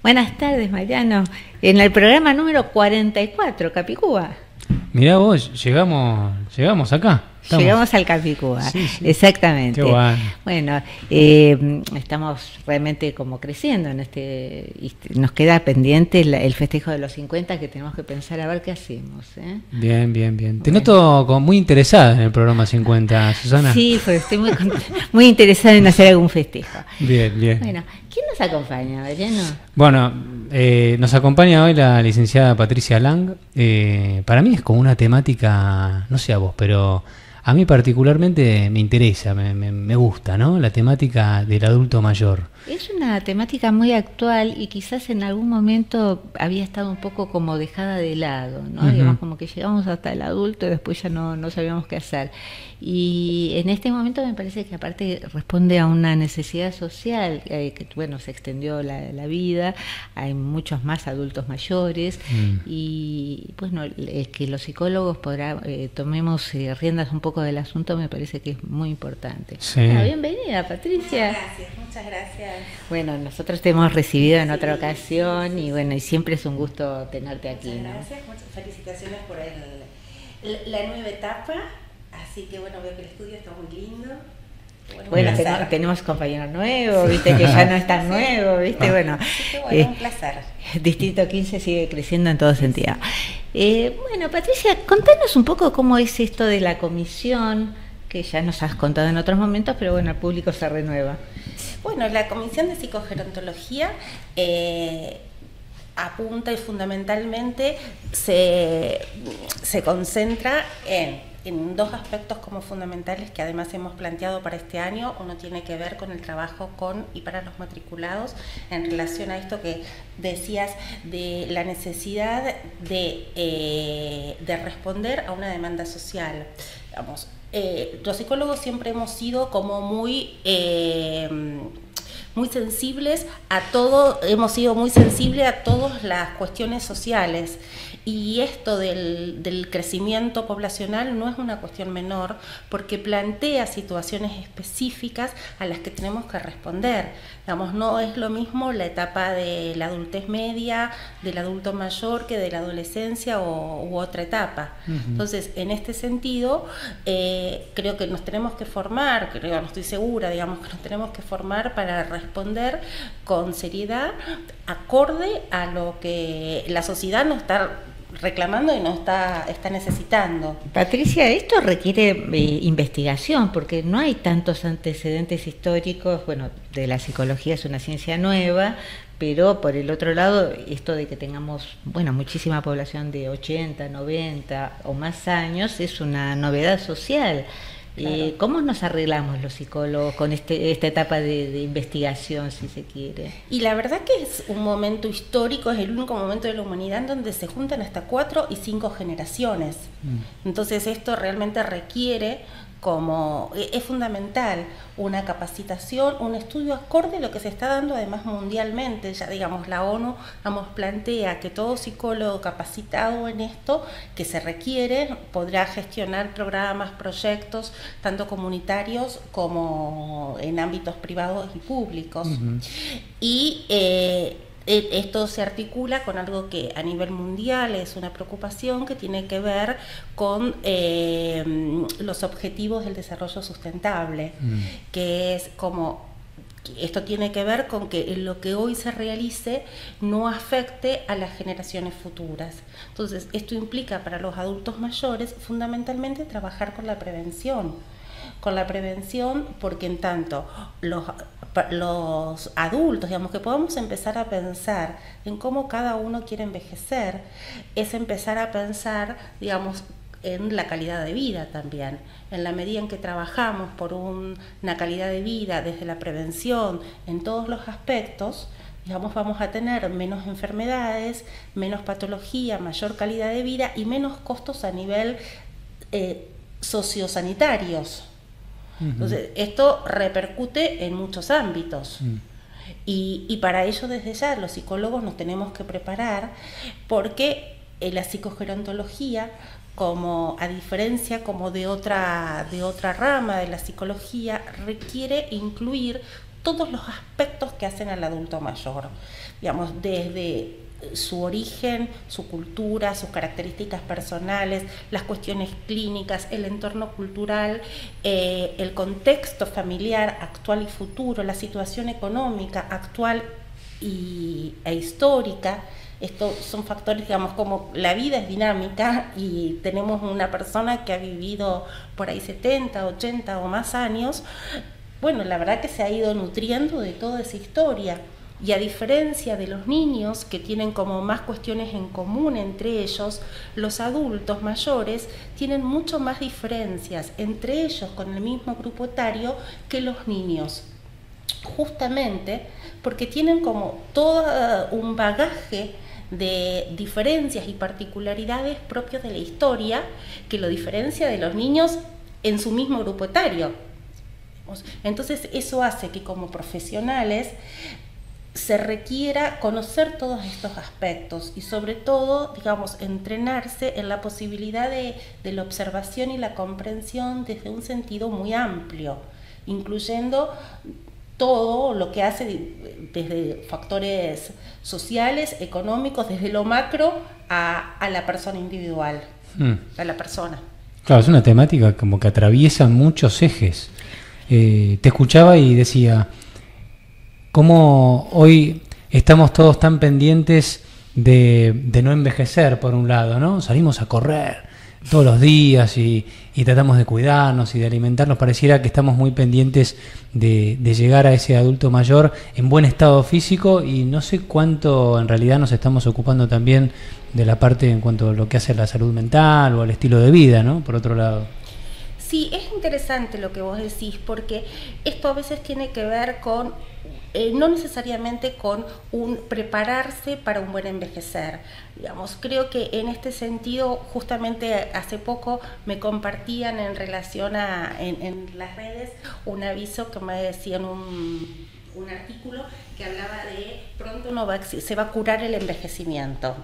Buenas tardes, Mariano. En el programa número 44, Capicúa. Mirá vos, llegamos acá. Llegamos al Capicúa, sí. Exactamente. Qué bueno, estamos realmente como creciendo en nos queda pendiente el festejo de los 50 que tenemos que pensar a ver qué hacemos. Bien. Te noto como muy interesada en el programa 50, Susana. Sí, pues estoy muy interesada en hacer algún festejo. Bien. Bueno, ¿quién nos acompaña, Mariano? Bueno, nos acompaña hoy la licenciada Patricia Lang. Para mí es como una temática, no sé a vos, pero a mí particularmente me interesa, me gusta, ¿no? La temática del adulto mayor. Es una temática muy actual y quizás en algún momento había estado un poco como dejada de lado, ¿no? Digamos, como que llegamos hasta el adulto y después ya no sabíamos qué hacer. Y en este momento me parece que aparte responde a una necesidad social, que bueno, se extendió la vida, hay muchos más adultos mayores y bueno, que los psicólogos tomemos riendas un poco del asunto me parece que es muy importante. Sí. Bienvenida, Patricia. Muchas gracias. Bueno, nosotros te hemos recibido en otra ocasión y bueno, y siempre es un gusto tenerte aquí. Muchas gracias, muchas felicitaciones por la nueva etapa, así que bueno, veo que el estudio está muy lindo. Bueno, tenemos compañeros nuevos, viste que ya no es tan nuevo, viste, bueno, un placer. Distrito 15 sigue creciendo en todo sentido. Bueno, Patricia, contanos un poco cómo es esto de la comisión, que ya nos has contado en otros momentos, pero bueno, el público se renueva. Bueno, la Comisión de Psicogerontología apunta y fundamentalmente se concentra en dos aspectos como fundamentales que además hemos planteado para este año. Uno tiene que ver con el trabajo con y para los matriculados en relación a esto que decías de la necesidad de responder a una demanda social. Digamos, los psicólogos siempre hemos sido como muy sensibles a todo, hemos sido muy sensibles a todas las cuestiones sociales. Y esto del crecimiento poblacional no es una cuestión menor porque plantea situaciones específicas a las que tenemos que responder. Digamos, no es lo mismo la etapa de la adultez media, del adulto mayor que de la adolescencia u otra etapa. Entonces, en este sentido, creo que nos tenemos que formar, no estoy segura, digamos que nos tenemos que formar para responder con seriedad, acorde a lo que la sociedad nos está reclamando y nos está necesitando. Patricia, esto requiere investigación porque no hay tantos antecedentes históricos. Bueno, de la psicología es una ciencia nueva, pero por el otro lado, esto de que tengamos, bueno, muchísima población de 80, 90 o más años es una novedad social. Claro. ¿Cómo nos arreglamos los psicólogos con esta etapa de investigación, si se quiere? Y la verdad que es un momento histórico, es el único momento de la humanidad en donde se juntan hasta 4 y 5 generaciones. Entonces esto realmente requiere, es fundamental, una capacitación, un estudio acorde a lo que se está dando además mundialmente. Ya digamos, la ONU plantea que todo psicólogo capacitado en esto que se requiere podrá gestionar programas, proyectos, tanto comunitarios como en ámbitos privados y públicos. Y esto se articula con algo que a nivel mundial es una preocupación que tiene que ver con los objetivos del desarrollo sustentable, que es como esto tiene que ver con que lo que hoy se realice no afecte a las generaciones futuras. Entonces, esto implica para los adultos mayores fundamentalmente trabajar con la prevención. Porque en tanto los adultos, digamos, que podamos empezar a pensar en cómo cada uno quiere envejecer, es empezar a pensar, digamos, en la calidad de vida también. En la medida en que trabajamos por una calidad de vida desde la prevención en todos los aspectos, digamos, vamos a tener menos enfermedades, menos patología, mayor calidad de vida y menos costos a nivel sociosanitarios. Entonces, esto repercute en muchos ámbitos. Y para ello, desde ya, los psicólogos nos tenemos que preparar porque la psicogerontología, a diferencia como de otra rama de la psicología, requiere incluir todos los aspectos que hacen al adulto mayor, digamos, desde su origen, su cultura, sus características personales, las cuestiones clínicas, el entorno cultural, el contexto familiar actual y futuro, la situación económica actual e histórica. Estos son factores, digamos, como la vida es dinámica y tenemos una persona que ha vivido por ahí 70, 80 o más años. Bueno, la verdad que se ha ido nutriendo de toda esa historia. Y a diferencia de los niños, que tienen como más cuestiones en común entre ellos, los adultos mayores tienen mucho más diferencias entre ellos con el mismo grupo etario que los niños. Justamente porque tienen como todo un bagaje de diferencias y particularidades propios de la historia que lo diferencia de los niños en su mismo grupo etario. Entonces eso hace que como profesionales se requiera conocer todos estos aspectos y sobre todo, digamos, entrenarse en la posibilidad de la observación y la comprensión desde un sentido muy amplio, incluyendo todo lo que hace desde factores sociales, económicos, desde lo macro a la persona individual, a la persona. Claro, es una temática como que atraviesa muchos ejes. Te escuchaba y decía, ¿cómo hoy estamos todos tan pendientes de no envejecer, por un lado, ¿no? Salimos a correr todos los días y tratamos de cuidarnos y de alimentarnos. Pareciera que estamos muy pendientes de llegar a ese adulto mayor en buen estado físico y no sé cuánto en realidad nos estamos ocupando también de la parte en cuanto a lo que hace a la salud mental o al estilo de vida, ¿no? Por otro lado. Sí, es interesante lo que vos decís, porque esto a veces tiene que ver con no necesariamente con un prepararse para un buen envejecer. Digamos, creo que en este sentido, justamente hace poco me compartían en relación en las redes un aviso que me decían un artículo que hablaba de pronto se va a curar el envejecimiento.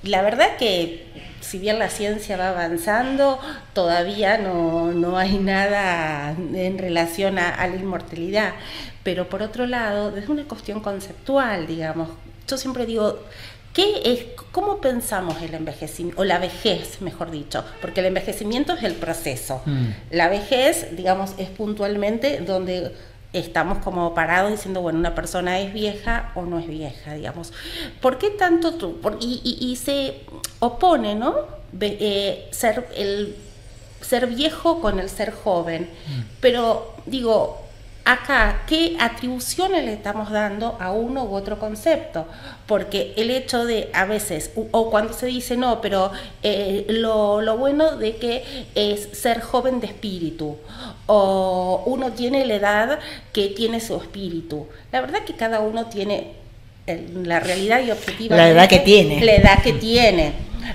La verdad que si bien la ciencia va avanzando, todavía no hay nada en relación a la inmortalidad. Pero por otro lado, desde una cuestión conceptual, digamos, yo siempre digo, ¿cómo pensamos el envejecimiento, o la vejez, mejor dicho? Porque el envejecimiento es el proceso. La vejez, digamos, es puntualmente donde estamos como parados diciendo, bueno, una persona es vieja o no es vieja, digamos. ¿Por qué tanto tú? Y se opone, ¿no? Ser viejo con el ser joven. Pero digo, acá, ¿qué atribuciones le estamos dando a uno u otro concepto? Porque el hecho de, a veces, o cuando se dice, no, pero lo bueno de que es ser joven de espíritu, o uno tiene la edad que tiene su espíritu. La verdad que cada uno tiene la realidad y objetivamente la edad que tiene. La edad que tiene.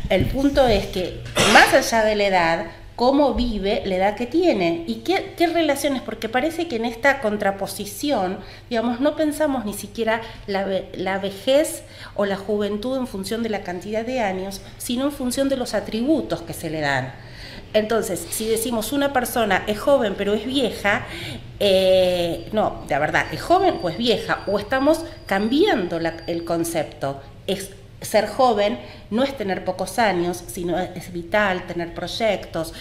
El punto es que, más allá de la edad, cómo vive la edad que tiene y qué relaciones, porque parece que en esta contraposición, digamos, no pensamos ni siquiera la vejez o la juventud en función de la cantidad de años, sino en función de los atributos que se le dan. Entonces, si decimos una persona es joven pero es vieja, no, de verdad, es joven o es vieja, o estamos cambiando el concepto. Ser joven no es tener pocos años, sino es vital, tener proyectos,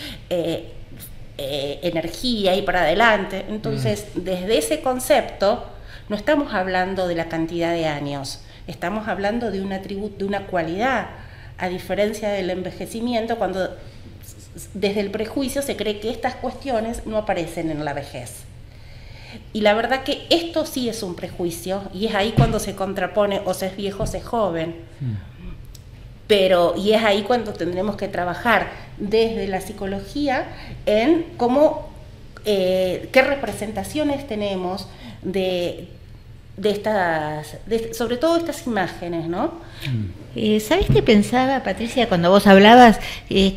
energía y para adelante. Entonces, desde ese concepto, no estamos hablando de la cantidad de años, estamos hablando de un atributo, de una cualidad, a diferencia del envejecimiento, cuando desde el prejuicio se cree que estas cuestiones no aparecen en la vejez. Y la verdad que esto sí es un prejuicio, y es ahí cuando se contrapone o se es viejo o se es joven. Y es ahí cuando tendremos que trabajar desde la psicología en cómo, qué representaciones tenemos sobre todo estas imágenes, ¿no? ¿Sabés qué pensaba, Patricia, cuando vos hablabas?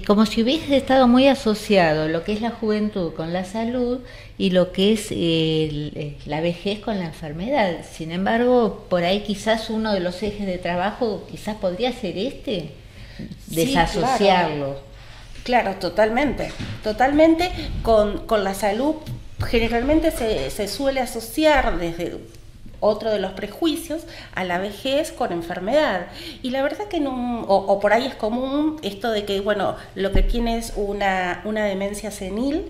Como si hubiese estado muy asociado lo que es la juventud con la salud y lo que es la vejez con la enfermedad. Sin embargo, por ahí quizás uno de los ejes de trabajo quizás podría ser desasociarlo. Claro, totalmente con la salud generalmente se suele asociar desde otro de los prejuicios a la vejez con enfermedad. Y la verdad que no, o por ahí es común esto de que, bueno, lo que tiene es una demencia senil,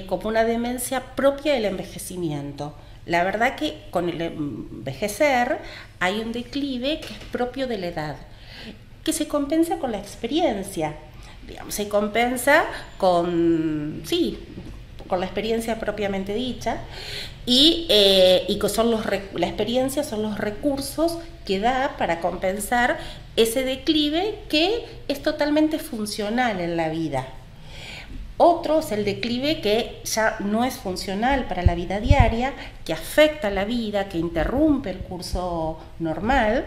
como una demencia propia del envejecimiento. La verdad que con el envejecer hay un declive que es propio de la edad, que se compensa con la experiencia, digamos, se compensa con la experiencia propiamente dicha, y que son la experiencia son los recursos que da para compensar ese declive que es totalmente funcional en la vida. Otro es el declive que ya no es funcional para la vida diaria, que afecta la vida, que interrumpe el curso normal,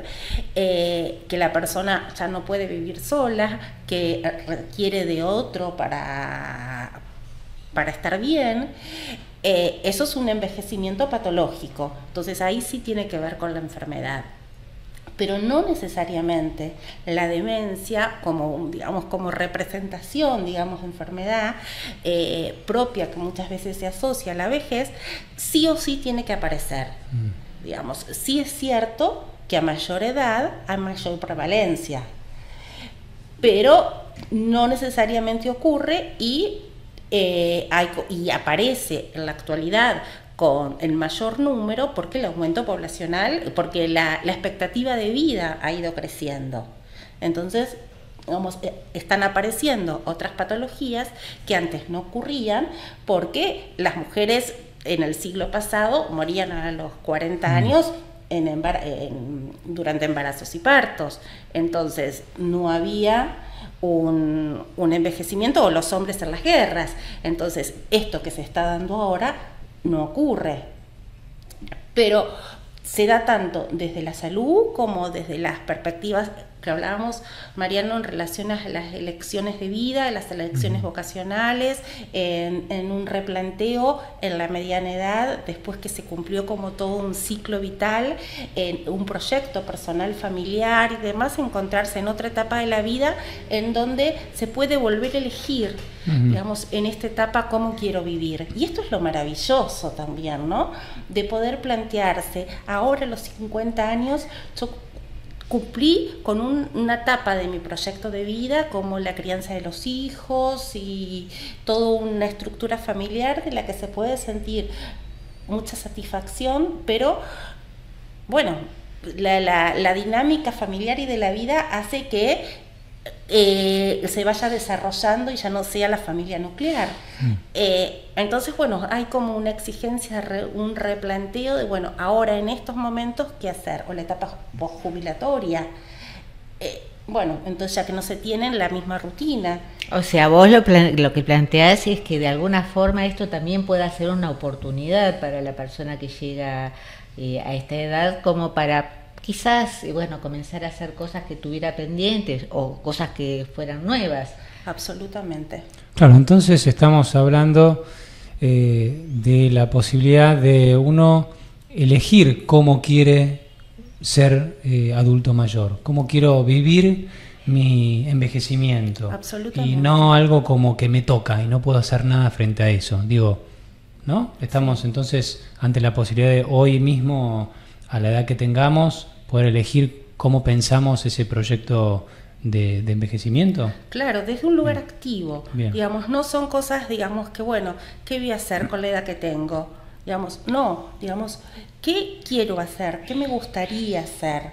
que la persona ya no puede vivir sola, que requiere de otro para estar bien. Eso es un envejecimiento patológico, entonces ahí sí tiene que ver con la enfermedad. Pero no necesariamente la demencia como representación, digamos, de enfermedad propia que muchas veces se asocia a la vejez, sí o sí tiene que aparecer. Digamos, sí es cierto que a mayor edad hay mayor prevalencia, pero no necesariamente ocurre y aparece en la actualidad con el mayor número porque el aumento poblacional, porque la expectativa de vida ha ido creciendo. Entonces, están apareciendo otras patologías que antes no ocurrían porque las mujeres en el siglo pasado morían a los 40 años durante embarazos y partos. Entonces, no había un envejecimiento, o los hombres en las guerras. Entonces, esto que se está dando ahora no ocurre, pero se da tanto desde la salud como desde las perspectivas que hablábamos, Mariano, en relación a las elecciones de vida, a las elecciones vocacionales, en un replanteo en la mediana edad, después que se cumplió como todo un ciclo vital, en un proyecto personal, familiar y demás, encontrarse en otra etapa de la vida en donde se puede volver a elegir, digamos, en esta etapa cómo quiero vivir. Y esto es lo maravilloso también, ¿no? De poder plantearse, ahora a los 50 años, yo cumplí con una etapa de mi proyecto de vida, como la crianza de los hijos y toda una estructura familiar de la que se puede sentir mucha satisfacción, pero bueno, la dinámica familiar y de la vida hace que se vaya desarrollando y ya no sea la familia nuclear. Entonces, bueno, hay como una exigencia, un replanteo de, bueno, ahora en estos momentos, ¿qué hacer? O la etapa postjubilatoria. Bueno, entonces ya que no se tienen la misma rutina. O sea, vos lo que planteás es que de alguna forma esto también pueda ser una oportunidad para la persona que llega a esta edad, como para quizás, bueno, comenzar a hacer cosas que tuviera pendientes o cosas que fueran nuevas. Absolutamente. Claro, entonces estamos hablando de la posibilidad de uno elegir cómo quiere ser adulto mayor, cómo quiero vivir mi envejecimiento. Absolutamente. Y no algo como que me toca y no puedo hacer nada frente a eso. Digo, ¿no? Estamos entonces ante la posibilidad de hoy mismo, a la edad que tengamos, poder elegir cómo pensamos ese proyecto de envejecimiento. Claro, desde un lugar activo. Bien. Digamos, no son cosas, digamos, que bueno, ¿qué voy a hacer con la edad que tengo? Digamos, no, digamos, ¿qué quiero hacer? ¿Qué me gustaría hacer?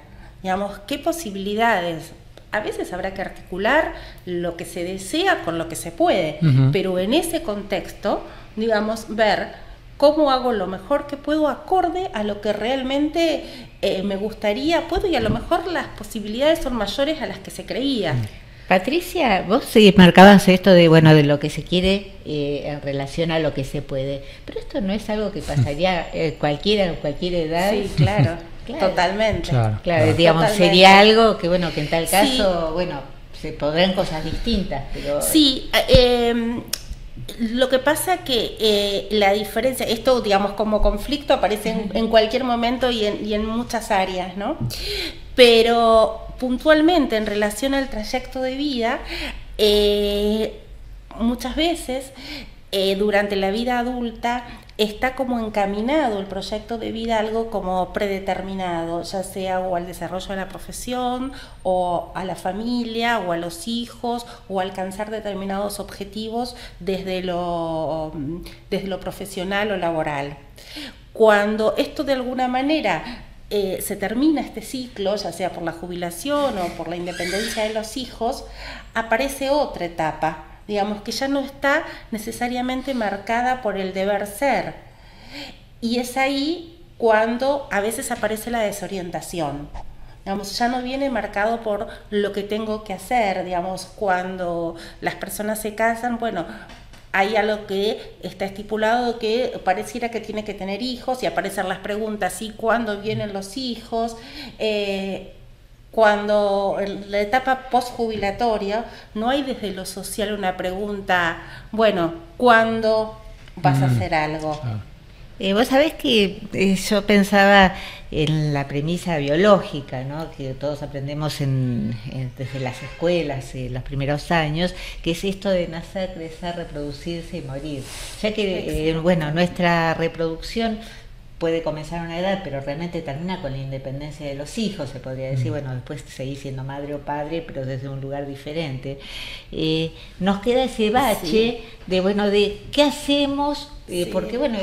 Digamos, ¿qué posibilidades? A veces habrá que articular lo que se desea con lo que se puede, pero en ese contexto, digamos, ver cómo hago lo mejor que puedo acorde a lo que realmente me gustaría, y a lo mejor las posibilidades son mayores a las que se creía. Patricia, vos marcabas esto de, bueno, de lo que se quiere en relación a lo que se puede, pero esto no es algo que pasaría cualquiera en cualquier edad. Sí, claro, totalmente. Claro, digamos, totalmente. Sería algo que, bueno, que en tal caso, bueno, se podrán cosas distintas, pero... Sí, lo que pasa que la diferencia, esto digamos como conflicto aparece en cualquier momento y en muchas áreas, ¿no? Pero puntualmente en relación al trayecto de vida, muchas veces durante la vida adulta está como encaminado el proyecto de vida a algo como predeterminado, ya sea o al desarrollo de la profesión, o a la familia, o a los hijos, o a alcanzar determinados objetivos desde lo profesional o laboral. Cuando esto de alguna manera se termina este ciclo, ya sea por la jubilación o por la independencia de los hijos, aparece otra etapa, digamos, que ya no está necesariamente marcada por el deber ser. Y es ahí cuando a veces aparece la desorientación. Digamos, ya no viene marcado por lo que tengo que hacer. Digamos, cuando las personas se casan, bueno, hay algo que está estipulado que pareciera que tiene que tener hijos, y aparecen las preguntas: ¿y cuándo vienen los hijos? Cuando en la etapa postjubilatoria no hay desde lo social una pregunta, bueno, ¿cuándo vas a hacer algo? Vos sabés que yo pensaba en la premisa biológica, ¿no? Que todos aprendemos desde las escuelas, los primeros años, que es esto de nacer, crecer, reproducirse y morir. Ya que, bueno, nuestra reproducción puede comenzar a una edad, pero realmente termina con la independencia de los hijos, se podría decir. Bueno, después seguís siendo madre o padre, pero desde un lugar diferente. Nos queda ese bache de qué hacemos, porque bueno,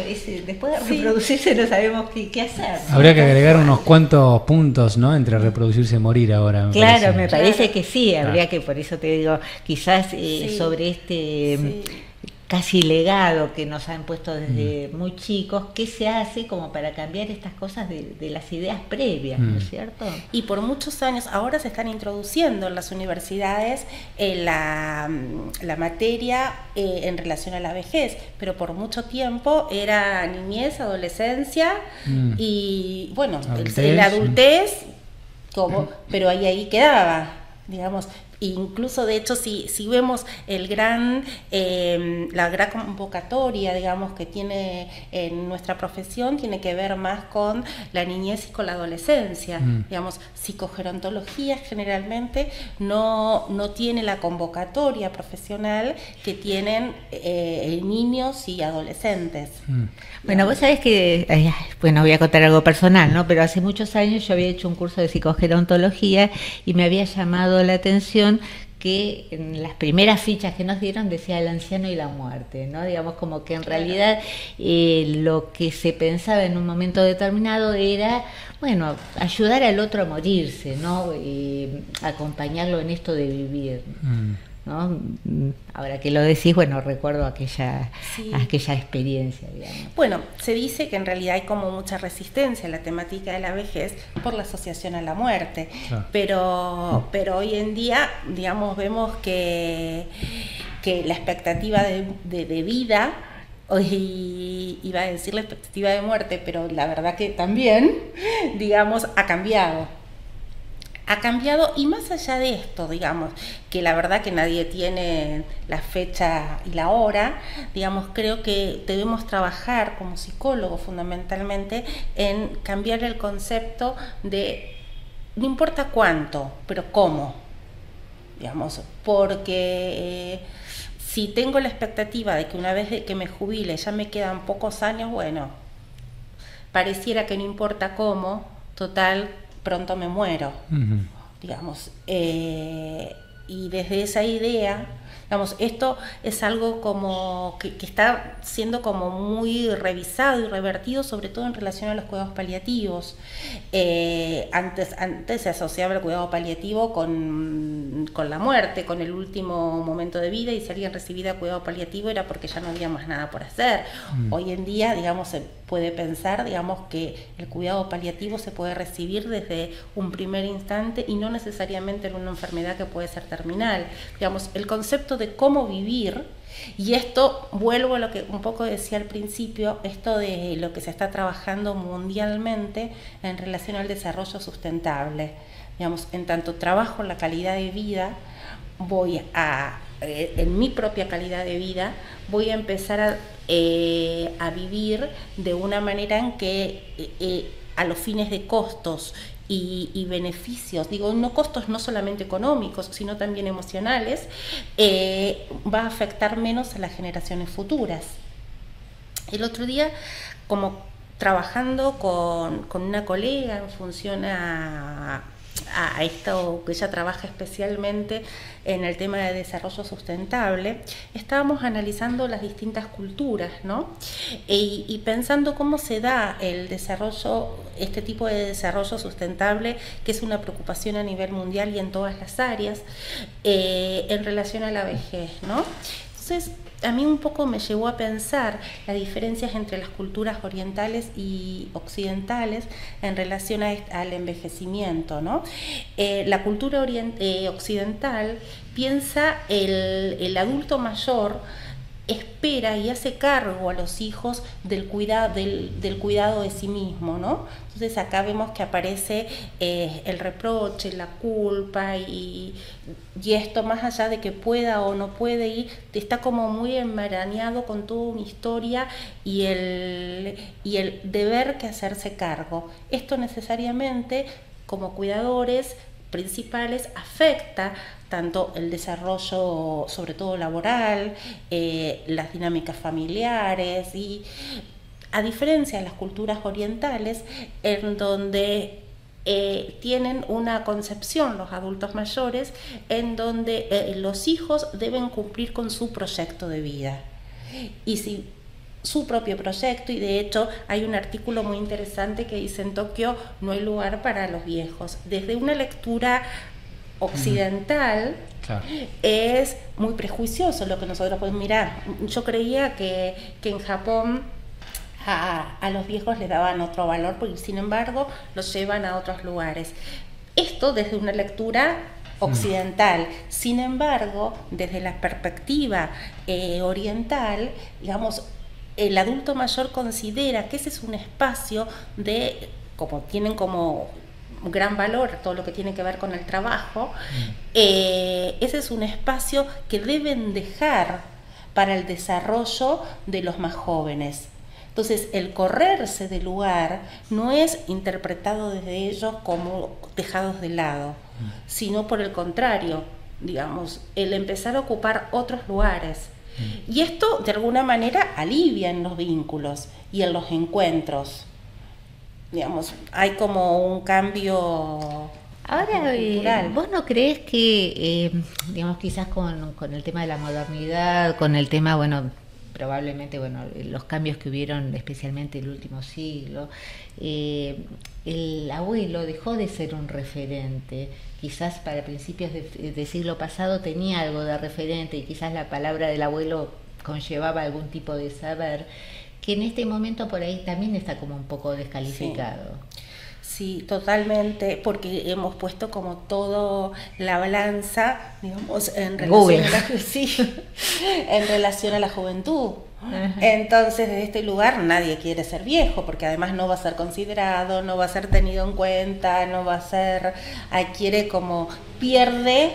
después de reproducirse no sabemos qué hacer, ¿no? Habría que agregar unos cuantos puntos, ¿no?, entre reproducirse y morir ahora. Claro, me parece que sí, habría que, por eso te digo, quizás sobre casi legado que nos han puesto desde muy chicos, ¿qué se hace como para cambiar estas cosas de las ideas previas, ¿no es cierto? Y por muchos años, ahora se están introduciendo en las universidades la materia en relación a la vejez, pero por mucho tiempo era niñez, adolescencia y bueno, la adultez, pero ahí quedaba, digamos. Incluso, de hecho, si vemos la gran convocatoria, digamos, que tiene en nuestra profesión, tiene que ver más con la niñez y con la adolescencia. Digamos, psicogerontología generalmente no tiene la convocatoria profesional que tienen niños y adolescentes. Bueno, vos sabés que, bueno, voy a contar algo personal, ¿no? Pero hace muchos años yo había hecho un curso de psicogerontología y me había llamado la atención que en las primeras fichas que nos dieron decía el anciano y la muerte, ¿no? Digamos, como que en realidad lo que se pensaba en un momento determinado era, bueno, ayudar al otro a morirse, ¿no? Acompañarlo en esto de vivir, ¿no? Ahora que lo decís, bueno, recuerdo aquella experiencia, digamos. Bueno, se dice que en realidad hay como mucha resistencia a la temática de la vejez por la asociación a la muerte, pero hoy en día, digamos, vemos que la expectativa de vida, hoy iba a decir la expectativa de muerte, pero la verdad que también, digamos, ha cambiado, y más allá de esto, digamos, que la verdad que nadie tiene la fecha y la hora, digamos, creo que debemos trabajar como psicólogos fundamentalmente en cambiar el concepto de no importa cuánto, pero cómo, digamos, porque si tengo la expectativa de que una vez que me jubile ya me quedan pocos años, bueno, pareciera que no importa cómo, total, pronto me muero, digamos, y desde esa idea, digamos, esto es algo como que está siendo como muy revisado y revertido, sobre todo en relación a los cuidados paliativos. Antes se asociaba el cuidado paliativo con la muerte, con el último momento de vida, y si alguien recibía cuidado paliativo era porque ya no había más nada por hacer. Hoy en día, digamos, se puede pensar, digamos, que el cuidado paliativo se puede recibir desde un primer instante y no necesariamente en una enfermedad que puede ser terminal. Digamos, el concepto de cómo vivir, y esto vuelvo a lo que un poco decía al principio, esto de lo que se está trabajando mundialmente en relación al desarrollo sustentable. Digamos, en tanto trabajo en la calidad de vida, en mi propia calidad de vida, voy a empezar a vivir de una manera en que a los fines de costos y beneficios, digo, no costos no solamente económicos, sino también emocionales, va a afectar menos a las generaciones futuras. El otro día, como trabajando con una colega en función a esto, que ella trabaja especialmente en el tema de desarrollo sustentable, estábamos analizando las distintas culturas, ¿no? Y pensando cómo se da el desarrollo, este tipo de desarrollo sustentable, que es una preocupación a nivel mundial y en todas las áreas, en relación a la vejez, ¿no? Entonces, a mí un poco me llevó a pensar las diferencias entre las culturas orientales y occidentales en relación al envejecimiento, ¿no? La cultura occidental piensa el adulto mayor, espera y hace cargo a los hijos del cuidado de sí mismo, ¿no? Entonces acá vemos que aparece el reproche, la culpa y esto, más allá de que pueda o no puede ir, está como muy enmarañado con toda una historia y el deber que hacerse cargo. Esto necesariamente, como cuidadores principales, afecta tanto el desarrollo, sobre todo laboral, las dinámicas familiares, y a diferencia de las culturas orientales, en donde tienen una concepción los adultos mayores, en donde los hijos deben cumplir con su proyecto de vida. Y si su propio proyecto, y de hecho hay un artículo muy interesante que dice: en Tokio no hay lugar para los viejos. Desde una lectura occidental, claro, es muy prejuicioso lo que nosotros podemos mirar. Yo creía que en Japón a los viejos les daban otro valor, porque sin embargo los llevan a otros lugares. Esto desde una lectura occidental. Sin embargo, desde la perspectiva oriental, digamos, el adulto mayor considera que ese es un espacio de, como tienen como gran valor todo lo que tiene que ver con el trabajo, ese es un espacio que deben dejar para el desarrollo de los más jóvenes. Entonces, el correrse del lugar no es interpretado desde ellos como dejados de lado, sino por el contrario, digamos, el empezar a ocupar otros lugares. Y esto, de alguna manera, alivia en los vínculos y en los encuentros. Digamos, hay como un cambio. Ahora, ¿vos no crees que, digamos, quizás con el tema de la modernidad, con el tema, bueno, probablemente, bueno, los cambios que hubieron especialmente el último siglo, el abuelo dejó de ser un referente? Quizás para principios de siglo pasado tenía algo de referente y quizás la palabra del abuelo conllevaba algún tipo de saber, que en este momento por ahí también está como un poco descalificado. Sí, totalmente, porque hemos puesto como todo la balanza, digamos, en relación a la juventud. Ajá. Entonces, desde este lugar nadie quiere ser viejo, porque además no va a ser considerado, no va a ser tenido en cuenta, no va a ser, quiere como, pierde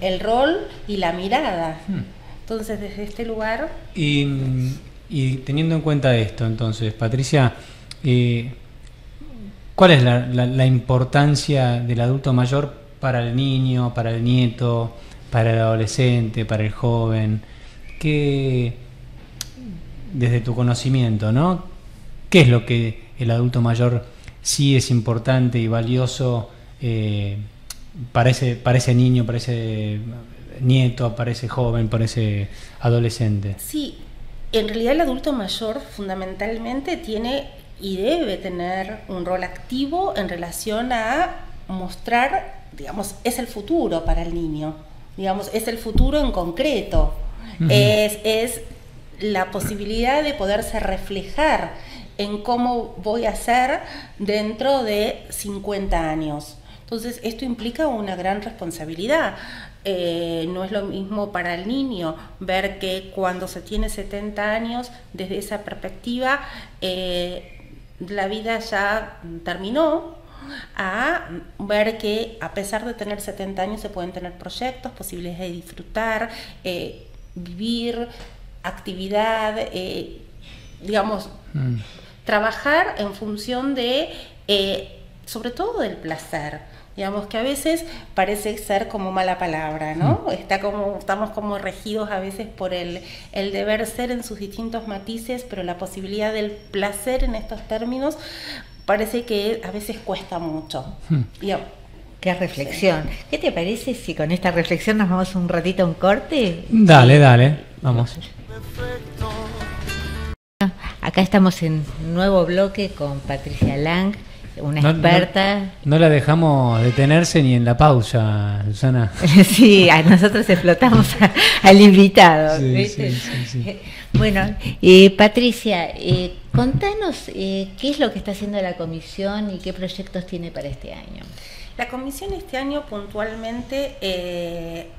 el rol y la mirada. Entonces, desde este lugar. Y teniendo en cuenta esto, entonces, Patricia, ¿cuál es la importancia del adulto mayor para el niño, para el nieto, para el adolescente, para el joven? ¿Qué, desde tu conocimiento, ¿no? ¿Qué es lo que el adulto mayor sí es importante y valioso para ese niño, para ese nieto, para ese joven, para ese adolescente? Sí, en realidad el adulto mayor fundamentalmente tiene y debe tener un rol activo en relación a mostrar, digamos, es el futuro para el niño, digamos, es el futuro en concreto, es la posibilidad de poderse reflejar en cómo voy a ser dentro de 50 años. Entonces, esto implica una gran responsabilidad. No es lo mismo para el niño ver que cuando se tiene 70 años, desde esa perspectiva, la vida ya terminó, a ver que a pesar de tener 70 años se pueden tener proyectos, posibilidades de disfrutar, vivir, actividad, digamos, trabajar en función de sobre todo del placer, digamos que a veces parece ser como mala palabra, ¿no? Estamos como regidos a veces por el deber ser en sus distintos matices, pero la posibilidad del placer en estos términos parece que a veces cuesta mucho. Qué reflexión. ¿Qué te parece si con esta reflexión nos vamos un ratito a un corte? Dale, vamos. Acá estamos en un nuevo bloque con Patricia Lang, una experta. No la dejamos detenerse ni en la pausa, Susana. Sí, nosotros explotamos al invitado. Sí. Bueno, Patricia, contanos qué es lo que está haciendo la comisión y qué proyectos tiene para este año. La comisión este año puntualmente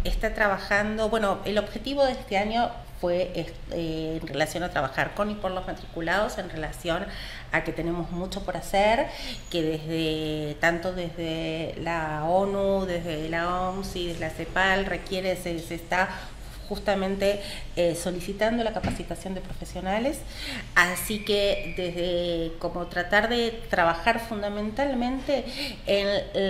está trabajando, bueno, el objetivo de este año fue en relación a trabajar con y por los matriculados, en relación a que tenemos mucho por hacer, que tanto desde la ONU, desde la OMS y desde la CEPAL se está justamente solicitando la capacitación de profesionales, así que desde como tratar de trabajar fundamentalmente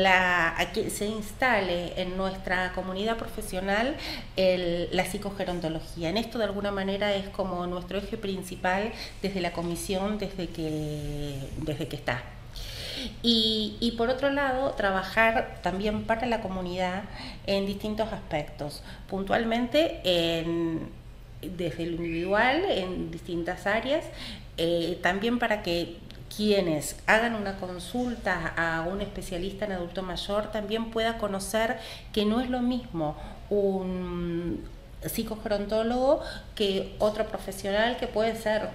a que se instale en nuestra comunidad profesional la psicogerontología. En esto de alguna manera es como nuestro eje principal desde la comisión desde que está. Y por otro lado, trabajar también para la comunidad en distintos aspectos, puntualmente desde lo individual, en distintas áreas, también para que quienes hagan una consulta a un especialista en adulto mayor también pueda conocer que no es lo mismo un psicogerontólogo que otro profesional que puede ser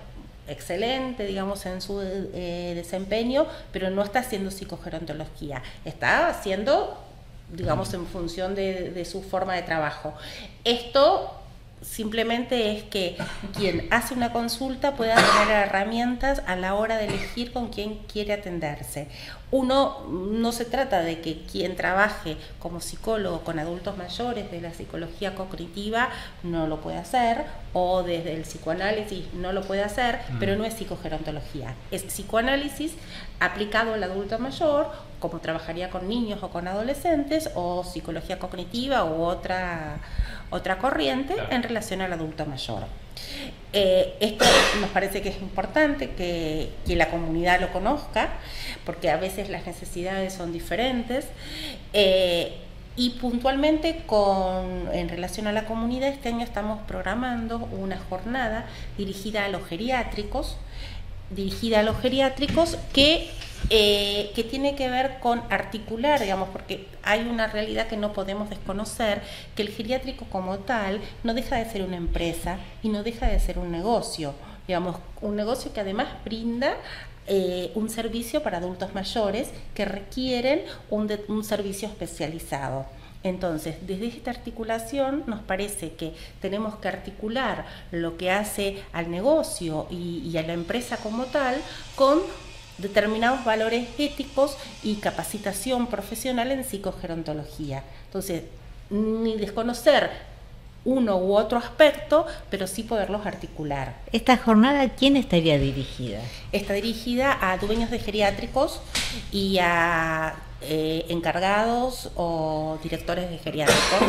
excelente, digamos, en su desempeño, pero no está haciendo psicogerontología, está haciendo, digamos, en función de su forma de trabajo. Esto simplemente es que quien hace una consulta pueda tener herramientas a la hora de elegir con quién quiere atenderse. No se trata de que quien trabaje como psicólogo con adultos mayores de la psicología cognitiva no lo puede hacer, o desde el psicoanálisis no lo puede hacer, pero no es psicogerontología, es psicoanálisis aplicado al adulto mayor, como trabajaría con niños o con adolescentes, o psicología cognitiva u otra corriente, claro, en relación al adulto mayor. Esto nos parece que es importante que la comunidad lo conozca, porque a veces las necesidades son diferentes. Y puntualmente en relación a la comunidad, este año estamos programando una jornada dirigida a los geriátricos, que tiene que ver con articular, digamos, porque hay una realidad que no podemos desconocer, que el geriátrico como tal no deja de ser una empresa y no deja de ser un negocio, digamos, un negocio que además brinda un servicio para adultos mayores que requieren un servicio especializado. Entonces, desde esta articulación nos parece que tenemos que articular lo que hace al negocio y a la empresa como tal con determinados valores éticos y capacitación profesional en psicogerontología. Entonces, ni desconocer uno u otro aspecto, pero sí poderlos articular. ¿Esta jornada a quién estaría dirigida? Está dirigida a dueños de geriátricos y a encargados o directores de geriátricos.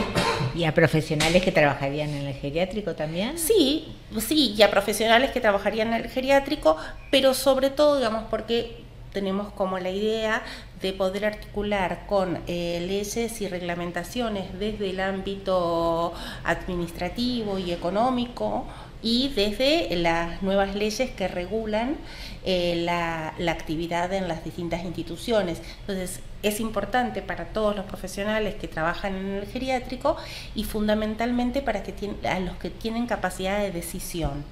¿Y a profesionales que trabajarían en el geriátrico también? Sí, y a profesionales que trabajarían en el geriátrico, pero sobre todo, digamos, porque tenemos como la idea de poder articular con leyes y reglamentaciones desde el ámbito administrativo y económico y desde las nuevas leyes que regulan la actividad en las distintas instituciones. Entonces, es importante para todos los profesionales que trabajan en el geriátrico y fundamentalmente para a los que tienen capacidad de decisión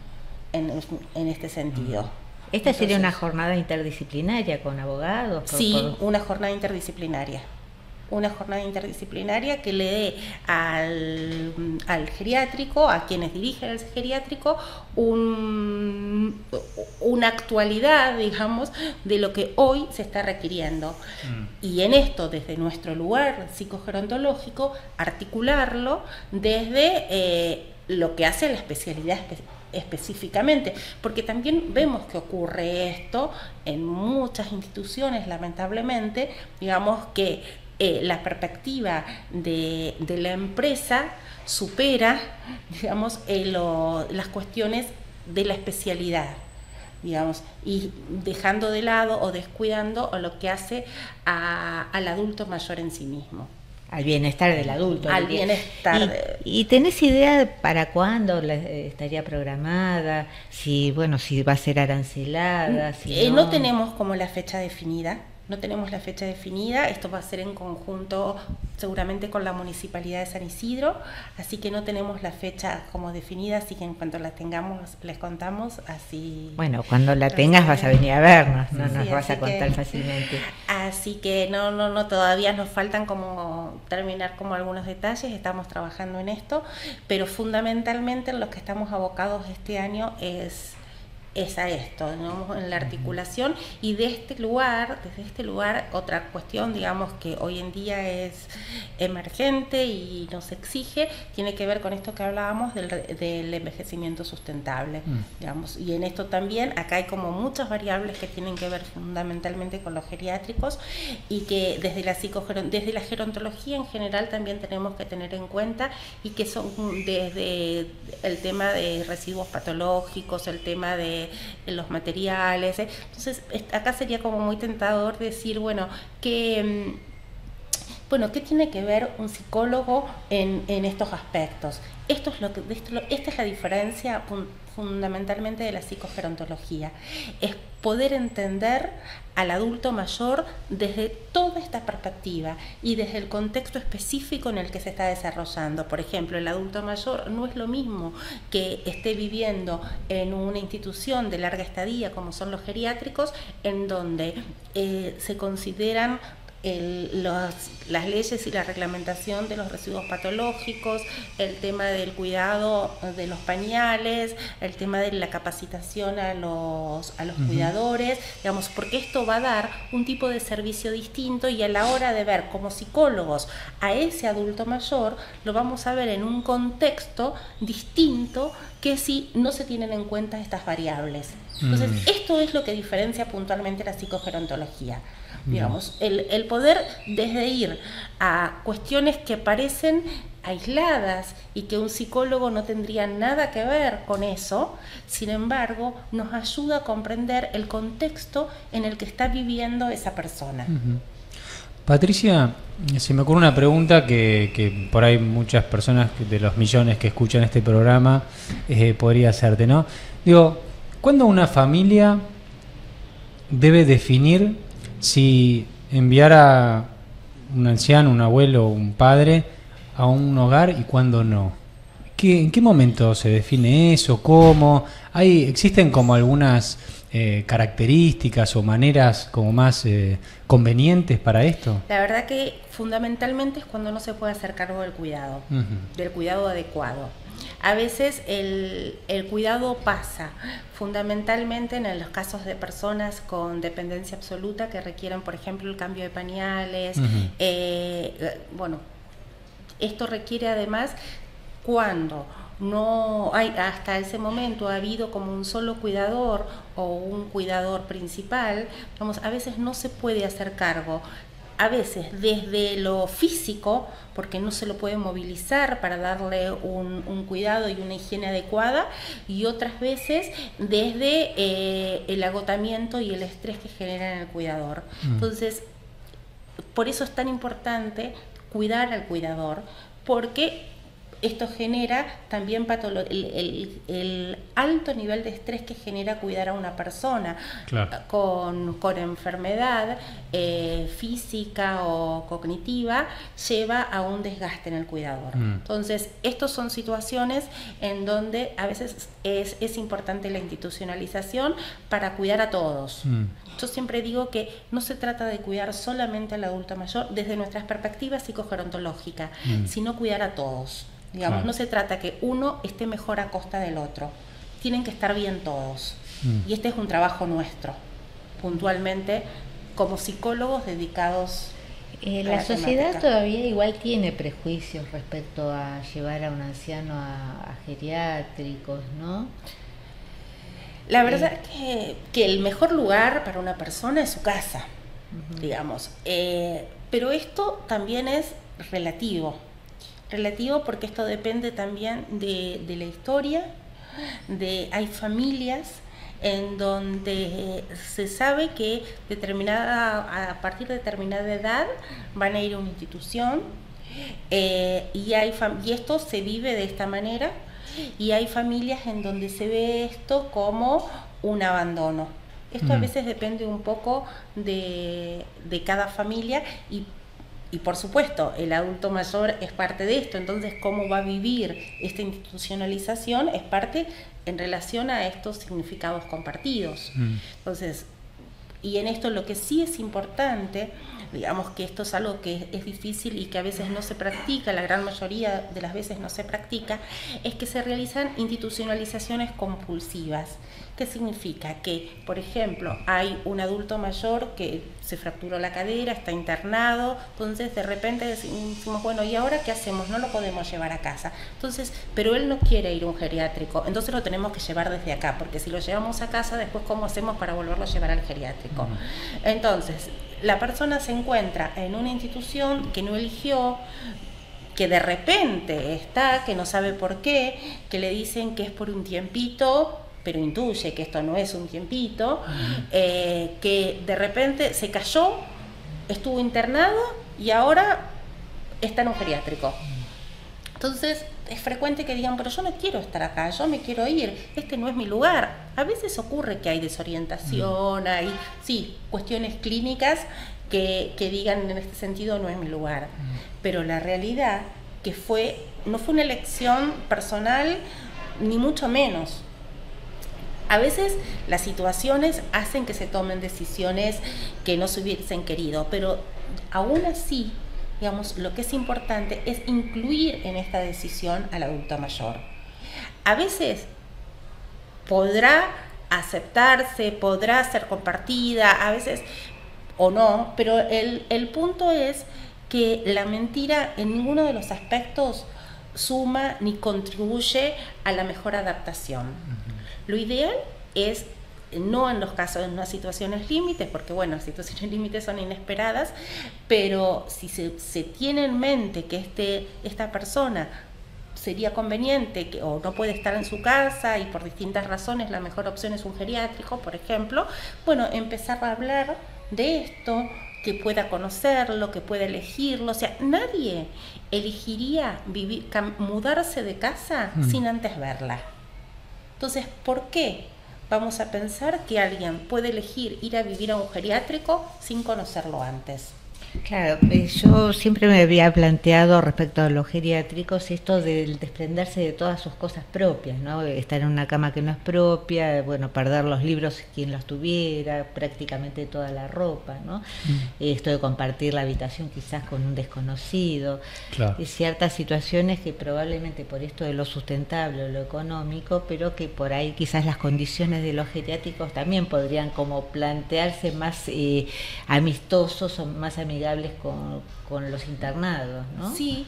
en este sentido. ¿Esta sería una jornada interdisciplinaria con abogados? Sí, una jornada interdisciplinaria. Una jornada interdisciplinaria que le dé al geriátrico, a quienes dirigen el geriátrico, una actualidad, digamos, de lo que hoy se está requiriendo. Y en esto, desde nuestro lugar psicogerontológico, articularlo desde lo que hace la especialidad específicamente, porque también vemos que ocurre esto en muchas instituciones, lamentablemente, digamos que la perspectiva de la empresa supera, digamos, las cuestiones de la especialidad, digamos, y dejando de lado o descuidando o lo que hace al adulto mayor en sí mismo. Al bienestar del adulto. Al bienestar. ¿Y tenés idea para cuándo estaría programada? Si va a ser arancelada. Si no tenemos como la fecha definida. No tenemos la fecha definida, esto va a ser en conjunto seguramente con la Municipalidad de San Isidro, así que no tenemos la fecha como definida, así que en cuanto la tengamos les contamos, así... Bueno, cuando la tengas vas a venir a vernos, no nos vas a contar fácilmente. Así que no, todavía nos faltan como terminar como algunos detalles, estamos trabajando en esto, pero fundamentalmente en lo que estamos abocados este año es a esto, ¿no? En la articulación, y desde este lugar, otra cuestión, digamos, que hoy en día es emergente y nos exige, tiene que ver con esto que hablábamos del envejecimiento sustentable, digamos, y en esto también, acá hay como muchas variables que tienen que ver fundamentalmente con los geriátricos y que desde la gerontología en general también tenemos que tener en cuenta, y que son desde el tema de residuos patológicos, el tema de los materiales, Entonces acá sería como muy tentador decir, ¿qué tiene que ver un psicólogo en estos aspectos? Esta es la diferencia fundamentalmente de la psicogerontología, es poder entender al adulto mayor desde toda esta perspectiva y desde el contexto específico en el que se está desarrollando. Por ejemplo, el adulto mayor no es lo mismo que esté viviendo en una institución de larga estadía como son los geriátricos, en donde se consideran las leyes y la reglamentación de los residuos patológicos, el tema del cuidado de los pañales, el tema de la capacitación a los cuidadores, digamos, porque esto va a dar un tipo de servicio distinto, y a la hora de ver como psicólogos a ese adulto mayor, lo vamos a ver en un contexto distinto que si no se tienen en cuenta estas variables. Entonces, esto es lo que diferencia puntualmente la psicogerontología. Digamos, el poder desde ir a cuestiones que parecen aisladas y que un psicólogo no tendría nada que ver con eso, sin embargo, nos ayuda a comprender el contexto en el que está viviendo esa persona. Patricia, se me ocurre una pregunta que por ahí muchas personas de los millones que escuchan este programa podría hacerte, ¿no? Digo, ¿cuándo una familia debe definir si enviar a un anciano, un abuelo, un padre a un hogar y cuándo no? ¿En qué momento se define eso? ¿Cómo? ¿Existen como algunas características o maneras como más convenientes para esto? La verdad que fundamentalmente es cuando no se puede hacer cargo del cuidado, del cuidado adecuado. A veces el cuidado pasa fundamentalmente en los casos de personas con dependencia absoluta que requieren, por ejemplo, el cambio de pañales. Esto requiere además cuando no hay, hasta ese momento ha habido como un solo cuidador o un cuidador principal, a veces no se puede hacer cargo. A veces desde lo físico, porque no se lo puede movilizar para darle un cuidado y una higiene adecuada, y otras veces desde el agotamiento y el estrés que genera en el cuidador. Entonces, por eso es tan importante cuidar al cuidador, porque esto genera también el alto nivel de estrés que genera cuidar a una persona, claro, con enfermedad física o cognitiva, lleva a un desgaste en el cuidador. Entonces, estas son situaciones en donde a veces es importante la institucionalización para cuidar a todos. Yo siempre digo que no se trata de cuidar solamente al adulto mayor desde nuestras perspectivas psicogerontológicas, sino cuidar a todos. Digamos, claro, no se trata que uno esté mejor a costa del otro. Tienen que estar bien todos. Y este es un trabajo nuestro, puntualmente, como psicólogos dedicados La sociedad todavía igual tiene prejuicios respecto a llevar a un anciano a geriátricos, ¿no? La verdad que el mejor lugar para una persona es su casa, digamos. Pero esto también es relativo porque esto depende también de la historia, hay familias en donde se sabe que a partir de determinada edad van a ir a una institución y esto se vive de esta manera, y hay familias en donde se ve esto como un abandono. Esto a veces depende un poco de cada familia y por supuesto el adulto mayor es parte de esto. Entonces, cómo va a vivir esta institucionalización es parte en relación a estos significados compartidos. Entonces, y en esto lo que sí es importante, digamos que esto es algo que es difícil y que a veces no se practica, la gran mayoría de las veces no se practica, es que se realizan institucionalizaciones compulsivas. ¿Qué significa? Que, por ejemplo, hay un adulto mayor que se fracturó la cadera, está internado, entonces de repente decimos, bueno, ¿y ahora qué hacemos? No lo podemos llevar a casa. Entonces, pero él no quiere ir a un geriátrico, entonces lo tenemos que llevar desde acá, porque si lo llevamos a casa, después ¿cómo hacemos para volverlo a llevar al geriátrico? Entonces, la persona se encuentra en una institución que no eligió, que de repente está, que no sabe por qué, que le dicen que es por un tiempito, pero intuye que esto no es un tiempito, que de repente se cayó, estuvo internado y ahora está en un geriátrico. Entonces es frecuente que digan, pero yo no quiero estar acá, yo me quiero ir, este no es mi lugar. A veces ocurre que hay desorientación, hay cuestiones clínicas que digan en este sentido no es mi lugar. Pero la realidad que no fue una elección personal, ni mucho menos. A veces las situaciones hacen que se tomen decisiones que no se hubiesen querido, pero aún así, digamos, lo que es importante es incluir en esta decisión al adulto mayor. A veces podrá aceptarse, podrá ser compartida, a veces o no, pero el punto es que la mentira en ninguno de los aspectos suma ni contribuye a la mejor adaptación. Lo ideal es, no en los casos, en unas situaciones límites, porque bueno, las situaciones límites son inesperadas, pero si se tiene en mente que esta persona sería conveniente o no puede estar en su casa y por distintas razones la mejor opción es un geriátrico, por ejemplo, bueno, empezar a hablar de esto, que pueda conocerlo, que pueda elegirlo. O sea, nadie elegiría mudarse de casa sin antes verla. Entonces, ¿por qué vamos a pensar que alguien puede elegir ir a vivir a un geriátrico sin conocerlo antes? Claro, yo siempre me había planteado respecto a los geriátricos esto del desprenderse de todas sus cosas propias, ¿no? Estar en una cama que no es propia, bueno, perder los libros quien los tuviera, prácticamente toda la ropa, ¿no? Esto de compartir la habitación quizás con un desconocido, claro. Y ciertas situaciones que probablemente por esto de lo sustentable o lo económico, pero que por ahí quizás las condiciones de los geriátricos también podrían como plantearse más amistosos o más amigables con los internados, ¿no? Sí,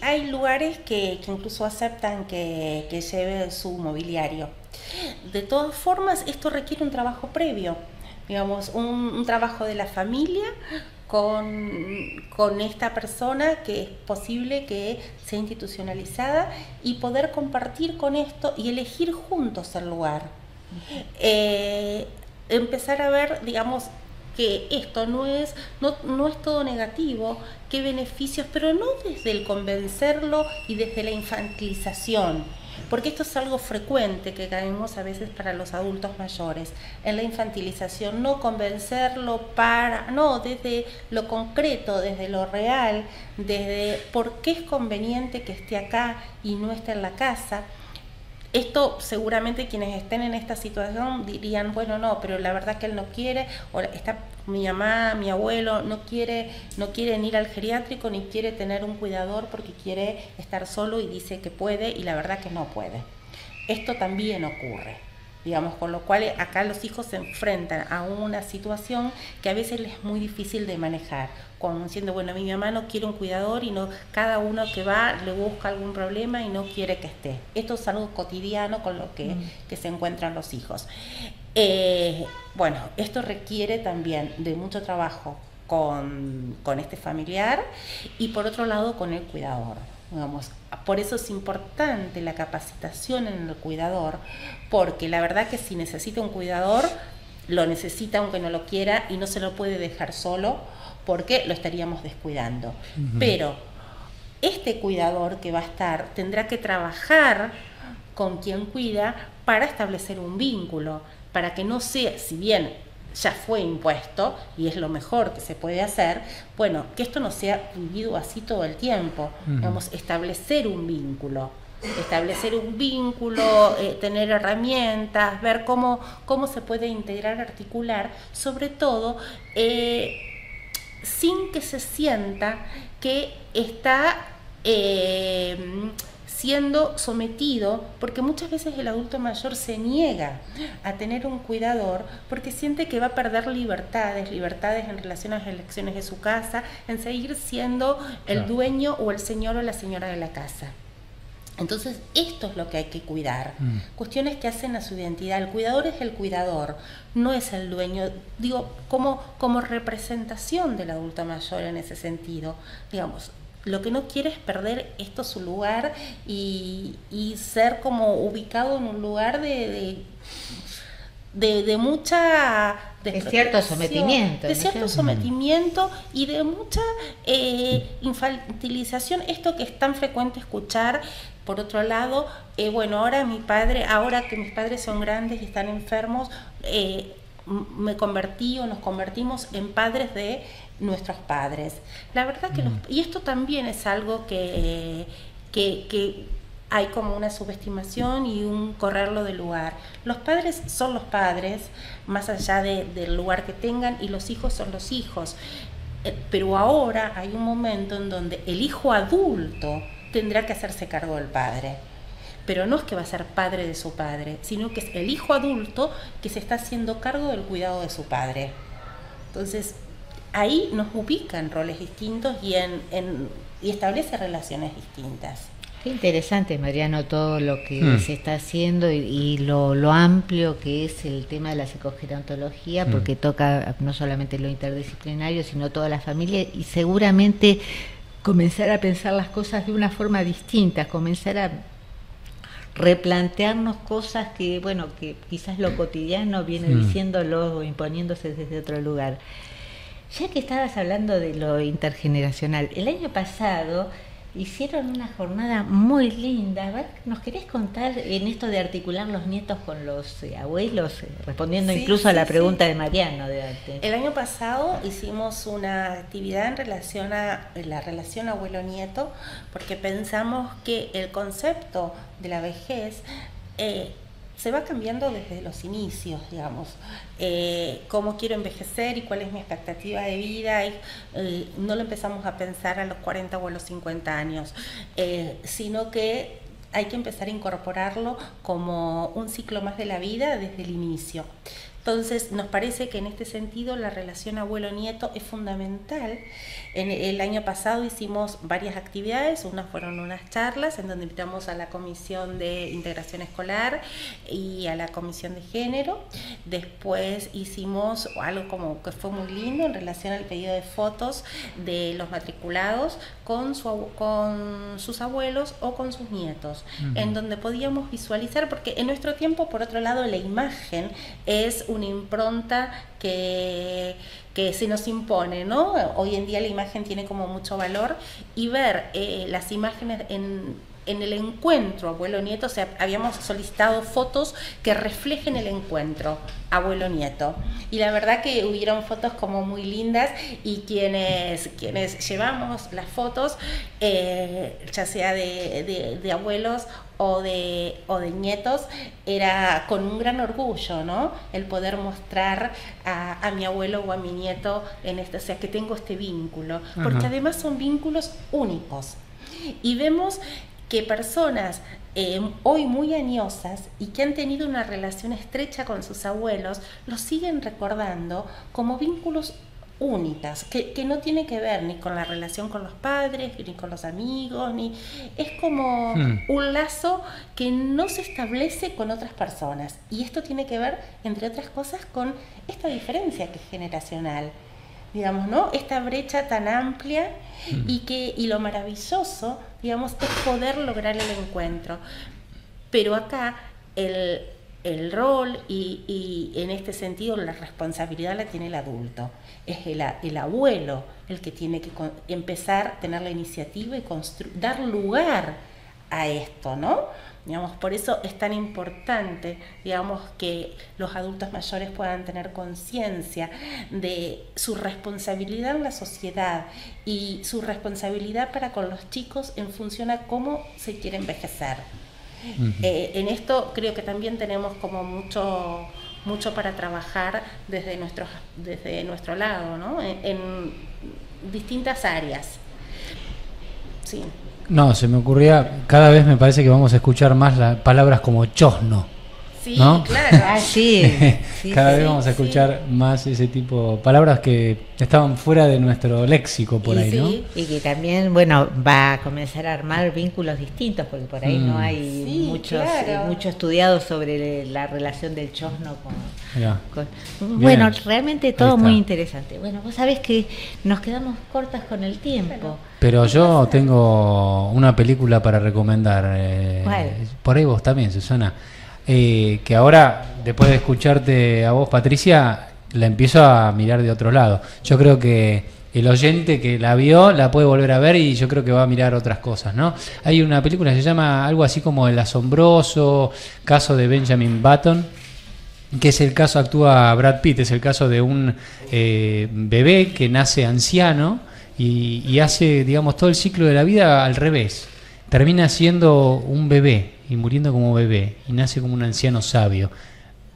hay lugares que incluso aceptan que lleve su mobiliario. De todas formas, esto requiere un trabajo previo, digamos, un trabajo de la familia con esta persona que es posible que sea institucionalizada y poder compartir con esto y elegir juntos el lugar. Empezar a ver, digamos, que esto no es todo negativo, qué beneficios, pero no desde el convencerlo y desde la infantilización, porque esto es algo frecuente que caemos a veces para los adultos mayores, en la infantilización, no convencerlo desde lo concreto, desde lo real, desde por qué es conveniente que esté acá y no esté en la casa. Esto seguramente quienes estén en esta situación dirían, bueno, no, pero la verdad que él no quiere, o mi mamá, mi abuelo no quieren ir al geriátrico ni quiere tener un cuidador porque quiere estar solo y dice que puede y la verdad que no puede. Esto también ocurre. digamos, con lo cual acá los hijos se enfrentan a una situación que a veces les es muy difícil de manejar, como diciendo, bueno, mi mamá no quiere un cuidador y no, cada uno que va le busca algún problema y no quiere que esté. Esto es algo cotidiano con lo que se encuentran los hijos. Bueno, esto requiere también de mucho trabajo con este familiar y por otro lado con el cuidador. Digamos, por eso es importante la capacitación en el cuidador, porque la verdad que si necesita un cuidador, lo necesita aunque no lo quiera y no se lo puede dejar solo porque lo estaríamos descuidando. Pero este cuidador que va a estar tendrá que trabajar con quien cuida para establecer un vínculo, para que no sea, si bien ya fue impuesto y es lo mejor que se puede hacer, bueno, que esto no sea vivido así todo el tiempo. Vamos a establecer un vínculo, tener herramientas, ver cómo se puede integrar, articular, sobre todo sin que se sienta que está siendo sometido, porque muchas veces el adulto mayor se niega a tener un cuidador porque siente que va a perder libertades en relación a las elecciones de su casa, en seguir siendo el dueño o el señor o la señora de la casa. Entonces, esto es lo que hay que cuidar. Cuestiones que hacen a su identidad. El cuidador es el cuidador, no es el dueño. Digo, como representación del adulto mayor en ese sentido. Digamos, lo que no quiere es perder esto su lugar y ser como ubicado en un lugar de mucha... De cierto sometimiento. De cierto sometimiento y de mucha infantilización. Esto que es tan frecuente escuchar. Por otro lado, bueno, ahora que mis padres son grandes y están enfermos, me convertí o nos convertimos en padres de nuestros padres. La verdad que y esto también es algo que hay como una subestimación y un correrlo de lugar. Los padres son los padres, más allá del lugar que tengan, y los hijos son los hijos. Pero ahora hay un momento en donde el hijo adulto tendrá que hacerse cargo del padre. Pero no es que va a ser padre de su padre, sino que es el hijo adulto que se está haciendo cargo del cuidado de su padre. Entonces, ahí nos ubican roles distintos y establece relaciones distintas. Qué interesante, Mariano, todo lo que se está haciendo y lo amplio que es el tema de la psicogerontología, porque toca no solamente lo interdisciplinario, sino toda la familia, y seguramente comenzar a pensar las cosas de una forma distinta, comenzar a replantearnos cosas que, bueno, que quizás lo cotidiano viene diciéndolo o imponiéndose desde otro lugar. Ya que estabas hablando de lo intergeneracional, el año pasado hicieron una jornada muy linda. A ver, ¿nos querés contar en esto de articular los nietos con los abuelos? Respondiendo incluso a la pregunta de Mariano de antes. El año pasado hicimos una actividad en relación a la relación abuelo-nieto, porque pensamos que el concepto de la vejez se va cambiando desde los inicios, digamos. Cómo quiero envejecer y cuál es mi expectativa de vida. No lo empezamos a pensar a los 40 o a los 50 años, sino que hay que empezar a incorporarlo como un ciclo más de la vida desde el inicio. Entonces, nos parece que en este sentido la relación abuelo-nieto es fundamental. El año pasado hicimos varias actividades, fueron unas charlas en donde invitamos a la Comisión de Integración Escolar y a la Comisión de Género. Después hicimos algo como que fue muy lindo en relación al pedido de fotos de los matriculados con sus abuelos o con sus nietos, en donde podíamos visualizar, porque en nuestro tiempo, por otro lado, la imagen es una impronta que se nos impone, ¿no? Hoy en día la imagen tiene como mucho valor, y ver las imágenes en el encuentro abuelo-nieto, o sea, habíamos solicitado fotos que reflejen el encuentro abuelo-nieto, y la verdad que hubieron fotos como muy lindas, y quienes llevamos las fotos, ya sea de abuelos o de nietos, era con un gran orgullo, ¿no? El poder mostrar a mi abuelo o a mi nieto o sea, que tengo este vínculo, porque además son vínculos únicos. Y vemos que personas hoy muy añosas y que han tenido una relación estrecha con sus abuelos, los siguen recordando como vínculos únicas, que no tiene que ver ni con la relación con los padres, ni con los amigos, es como un lazo que no se establece con otras personas. Y esto tiene que ver, entre otras cosas, con esta diferencia que es generacional, digamos, ¿no? Esta brecha tan amplia y lo maravilloso, digamos, es poder lograr el encuentro. Pero acá el rol y en este sentido la responsabilidad la tiene el adulto. Es el abuelo el que tiene que empezar a tener la iniciativa y dar lugar a esto, ¿no? Digamos, por eso es tan importante, digamos, que los adultos mayores puedan tener conciencia de su responsabilidad en la sociedad y su responsabilidad para con los chicos en función a cómo se quiere envejecer. En esto creo que también tenemos como mucho para trabajar desde nuestro lado, ¿no? En distintas áreas. Sí. No, se me ocurría, cada vez me parece que vamos a escuchar más palabras como chosno. Sí, ¿no? claro. Cada vez vamos a escuchar más ese tipo de palabras que estaban fuera de nuestro léxico por ahí, ¿no? Y que también, va a comenzar a armar vínculos distintos, porque por ahí no hay mucho estudiado sobre la relación del chosno con bueno, realmente todo muy interesante. Bueno, vos sabés que nos quedamos cortas con el tiempo. Pero yo tengo una película para recomendar. ¿Cuál? Por ahí vos también, Susana. Que ahora, después de escucharte a vos, Patricia, la empiezo a mirar de otro lado. Yo creo que el oyente que la vio la puede volver a ver y yo creo que va a mirar otras cosas, ¿no? Hay una película que se llama algo así como El asombroso caso de Benjamin Button, que es el caso, actúa Brad Pitt, es el caso de un bebé que nace anciano y hace, digamos, todo el ciclo de la vida al revés. Termina siendo un bebé y muriendo como bebé y nace como un anciano sabio.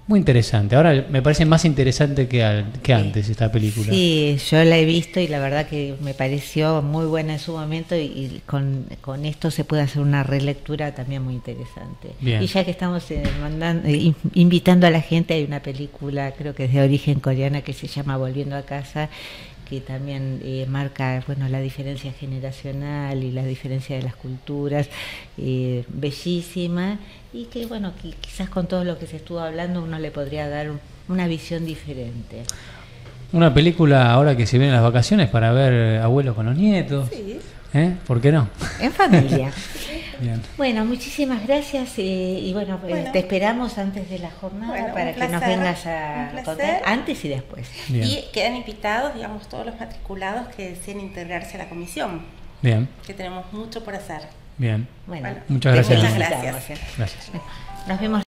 Muy interesante. Ahora me parece más interesante que antes esta película. Sí, yo la he visto y la verdad que me pareció muy buena en su momento y con esto se puede hacer una relectura también muy interesante. Bien. Y ya que estamos invitando a la gente, hay una película, creo que es de origen coreana, que se llama Volviendo a casa, que también marca la diferencia generacional y la diferencia de las culturas, bellísima, y que quizás con todo lo que se estuvo hablando uno le podría dar una visión diferente. Una película ahora que se vienen las vacaciones para ver abuelos con los nietos. Sí. ¿Por qué no? En familia. Bien. Bueno, muchísimas gracias y te esperamos antes de la jornada para que nos vengas a contar antes y después. Bien. Y quedan invitados, digamos, todos los matriculados que deseen integrarse a la comisión. Bien. Que tenemos mucho por hacer. Bien. Bueno, muchas gracias. Muchas gracias. Gracias. Nos vemos.